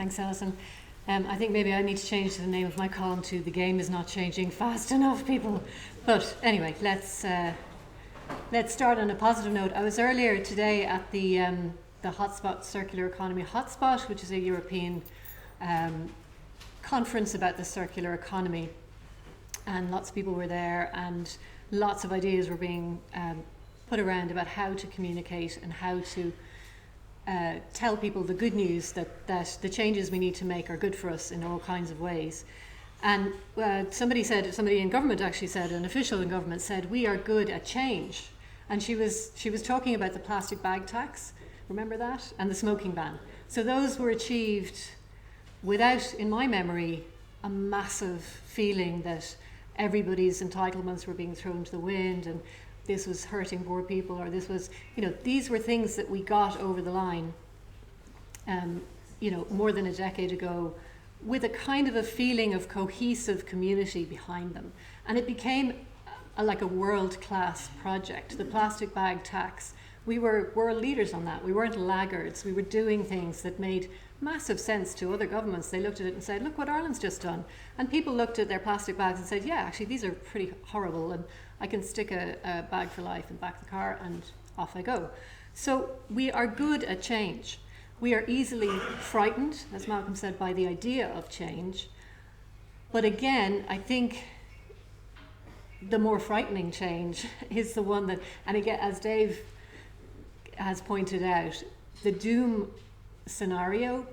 Thanks, Alison. I think maybe I need to change the name of my column to "The Game is Not Changing Fast Enough, People." But anyway, let's start on a positive note. I was earlier today at the Hotspot Circular Economy Hotspot, which is a European conference about the circular economy, and lots of people were there, and lots of ideas were being put around about how to communicate and how to tell people the good news that the changes we need to make are good for us in all kinds of ways. And somebody in government actually said, an official in government said, we are good at change. And she was talking about the plastic bag tax, remember that? And the smoking ban. So those were achieved without, in my memory, a massive feeling that everybody's entitlements were being thrown to the wind and this was hurting poor people, or this was, these were things that we got over the line, more than a decade ago, with a kind of a feeling of cohesive community behind them. And it became like a world-class project. The plastic bag tax, we were world leaders on that. We weren't laggards. We were doing things that made massive sense to other governments. They looked at it and said, look what Ireland's just done. And people looked at their plastic bags and said, yeah, actually these are pretty horrible, and I can stick a bag for life in the back of the car and off I go. So we are good at change. We are easily frightened, as Malcolm said, by the idea of change. But again, I think the more frightening change is the one that, and again, as Dave has pointed out, the doom scenario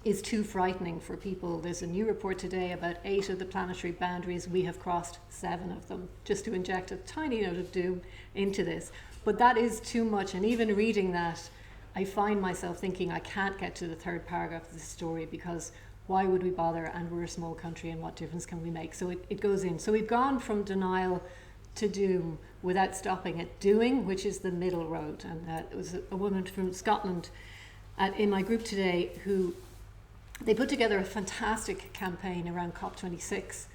is too frightening for people. There's a new report today about 8 of the planetary boundaries. We have crossed 7 of them, just to inject a tiny note of doom into this. But that is too much, and even reading that, I find myself thinking I can't get to the third paragraph of the story, because why would we bother, and we're a small country, and what difference can we make? So it goes in. So we've gone from denial to doom without stopping at doing, which is the middle road. And it was a woman from Scotland in my group today who, they put together a fantastic campaign around COP26,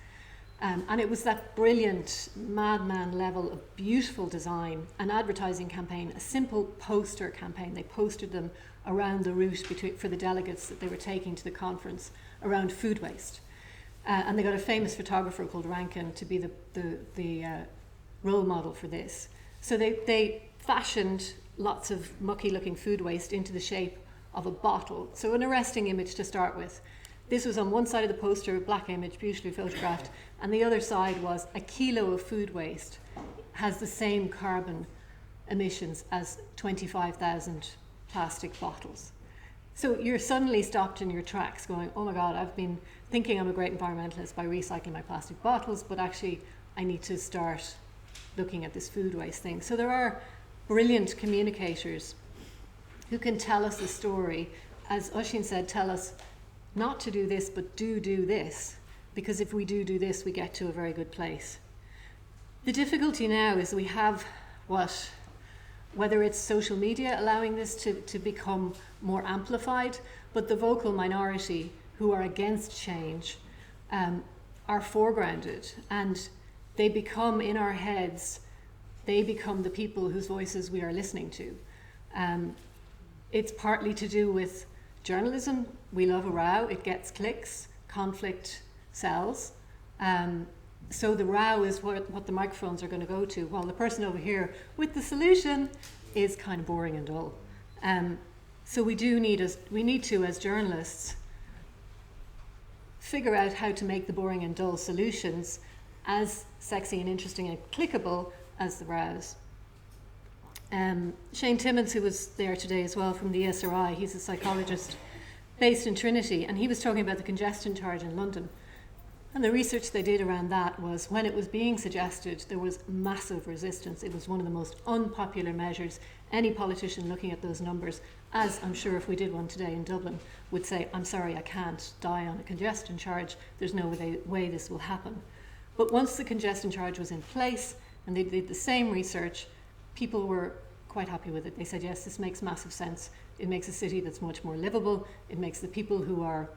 and it was that brilliant madman level of beautiful design, an advertising campaign, a simple poster campaign. They posted them around the route for the delegates that they were taking to the conference around food waste, and they got a famous photographer called Rankin to be the role model for this. So they fashioned lots of mucky looking food waste into the shape of a bottle. So an arresting image to start with. This was on one side of the poster, a black image, beautifully photographed, and the other side was a kilo of food waste has the same carbon emissions as 25,000 plastic bottles. So you're suddenly stopped in your tracks going, oh my God, I've been thinking I'm a great environmentalist by recycling my plastic bottles, but actually I need to start looking at this food waste thing. So there are brilliant communicators who can tell us the story, as Oisin said, tell us not to do this, but do this, because if we do this, we get to a very good place. The difficulty now is we have whether it's social media allowing this to become more amplified, but the vocal minority who are against change are foregrounded, and they become, in our heads, they become the people whose voices we are listening to. It's partly to do with journalism. We love a row, it gets clicks, conflict sells. So the row is what the microphones are going to go to, while the person over here with the solution is kind of boring and dull. So we need to, as journalists, figure out how to make the boring and dull solutions as sexy and interesting and clickable as the rows. Shane Timmins, who was there today as well from the ESRI, he's a psychologist based in Trinity, and he was talking about the congestion charge in London. And the research they did around that was, when it was being suggested, there was massive resistance. It was one of the most unpopular measures. Any politician looking at those numbers, as I'm sure if we did one today in Dublin, would say, I'm sorry, I can't die on a congestion charge. There's no way this will happen. But once the congestion charge was in place, and they did the same research, people were quite happy with it. They said, yes, this makes massive sense. It makes a city that's much more livable. It makes the people who are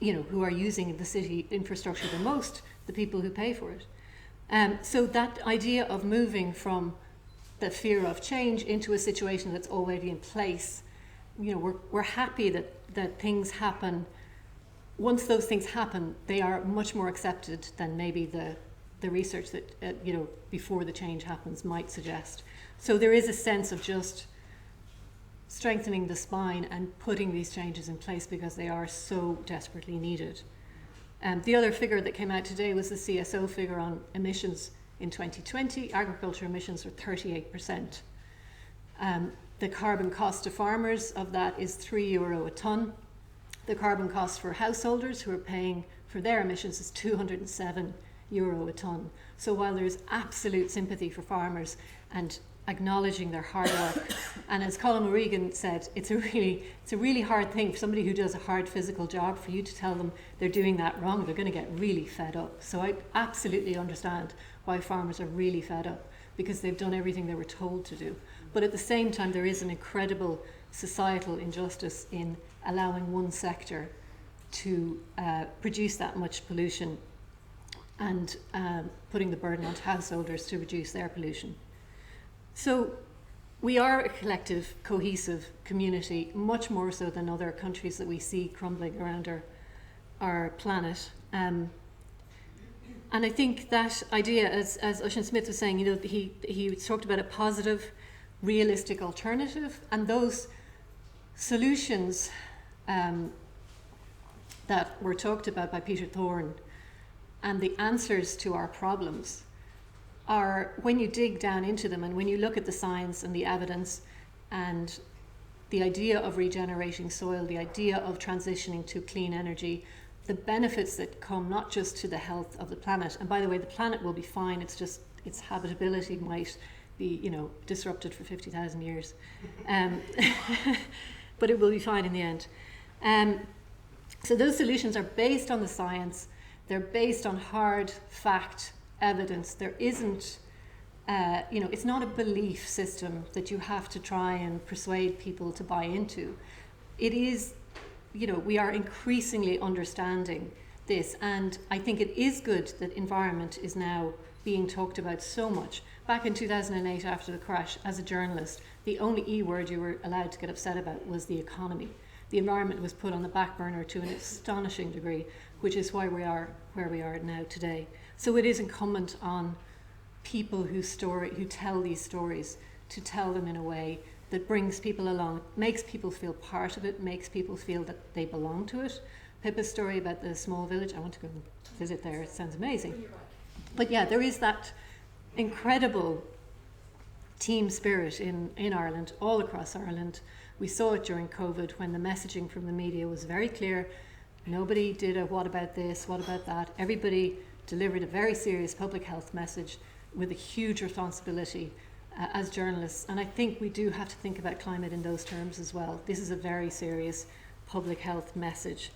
using the city infrastructure the most, the people who pay for it. So that idea of moving from the fear of change into a situation that's already in place we're happy that things happen. Once those things happen, they are much more accepted than maybe the research that before the change happens might suggest. So there is a sense of just strengthening the spine and putting these changes in place because they are so desperately needed. The other figure that came out today was the CSO figure on emissions in 2020. Agriculture emissions were 38%. The carbon cost to farmers of that is €3 a tonne. The carbon cost for householders who are paying for their emissions is €207 a tonne. So while there's absolute sympathy for farmers and acknowledging their hard work, and as Colin O'Regan said, it's a really hard thing for somebody who does a hard physical job, for you to tell them they're doing that wrong. They're going to get really fed up. So I absolutely understand why farmers are really fed up, because they've done everything they were told to do. But at the same time, there is an incredible societal injustice in allowing one sector to produce that much pollution and putting the burden onto householders to reduce their pollution. So we are a collective, cohesive community, much more so than other countries that we see crumbling around our planet. And I think that idea, as Ocean Smith was saying, he talked about a positive, realistic alternative, and those solutions that were talked about by Peter Thorne and the answers to our problems are, when you dig down into them and when you look at the science and the evidence and the idea of regenerating soil, the idea of transitioning to clean energy, the benefits that come not just to the health of the planet, and by the way, the planet will be fine, it's just its habitability might be disrupted for 50,000 years, but it will be fine in the end. So those solutions are based on the science, they're based on hard fact evidence. There isn't, it's not a belief system that you have to try and persuade people to buy into. It is, we are increasingly understanding this, and I think it is good that environment is now being talked about so much. Back in 2008, after the crash, as a journalist, the only E word you were allowed to get upset about was the economy. The environment was put on the back burner to an astonishing degree, which is why we are where we are now today. So it is incumbent on people who tell these stories to tell them in a way that brings people along, makes people feel part of it, makes people feel that they belong to it. Pippa's story about the small village, I want to go and visit there, it sounds amazing. But yeah, there is that incredible team spirit in Ireland, all across Ireland. We saw it during COVID when the messaging from the media was very clear. Nobody did a what about this, what about that. Everybody delivered a very serious public health message with a huge responsibility as journalists. And I think we do have to think about climate in those terms as well. This is a very serious public health message.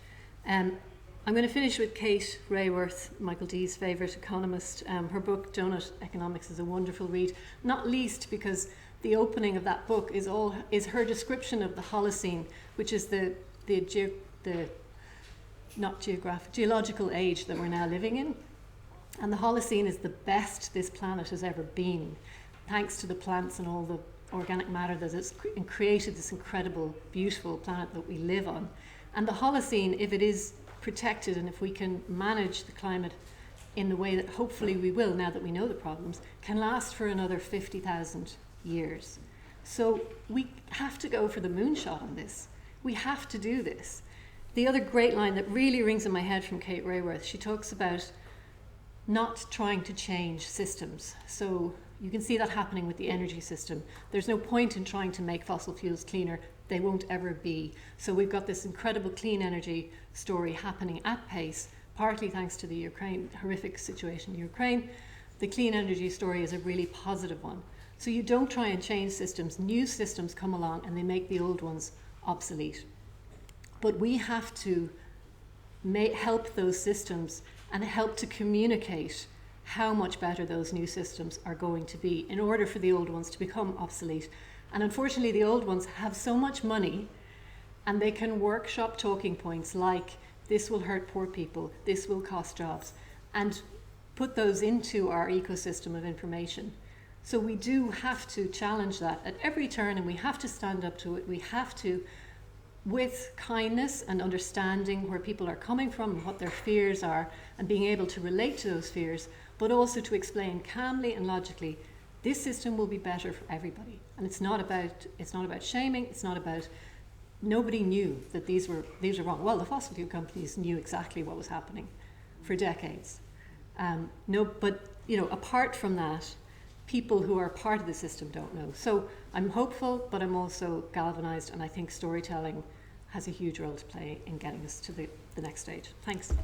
I'm going to finish with Kate Raworth, Michael D's favourite economist. Her book, Donut Economics, is a wonderful read, not least because the opening of that book is her description of the Holocene, which is the geological age that we're now living in. And the Holocene is the best this planet has ever been, thanks to the plants and all the organic matter that has created this incredible, beautiful planet that we live on. And the Holocene, if it is protected and if we can manage the climate in the way that hopefully we will, now that we know the problems, can last for another 50,000 years. So we have to go for the moonshot on this. We have to do this. The other great line that really rings in my head from Kate Raworth, she talks about not trying to change systems. So you can see that happening with the energy system. There's no point in trying to make fossil fuels cleaner. They won't ever be. So we've got this incredible clean energy story happening at pace, partly thanks to the horrific situation in Ukraine. The clean energy story is a really positive one. So you don't try and change systems. New systems come along and they make the old ones obsolete. But we have to help those systems and help to communicate how much better those new systems are going to be in order for the old ones to become obsolete. And unfortunately, the old ones have so much money and they can workshop talking points like, this will hurt poor people, this will cost jobs, and put those into our ecosystem of information. So we do have to challenge that at every turn, and we have to stand up to it. We have to with kindness and understanding where people are coming from and what their fears are, and being able to relate to those fears, but also to explain calmly and logically, this system will be better for everybody. And it's not about shaming, it's not about, nobody knew that these were wrong. Well, the fossil fuel companies knew exactly what was happening for decades. But apart from that, people who are part of the system don't know. So I'm hopeful, but I'm also galvanized, and I think storytelling has a huge role to play in getting us to the next stage. Thanks.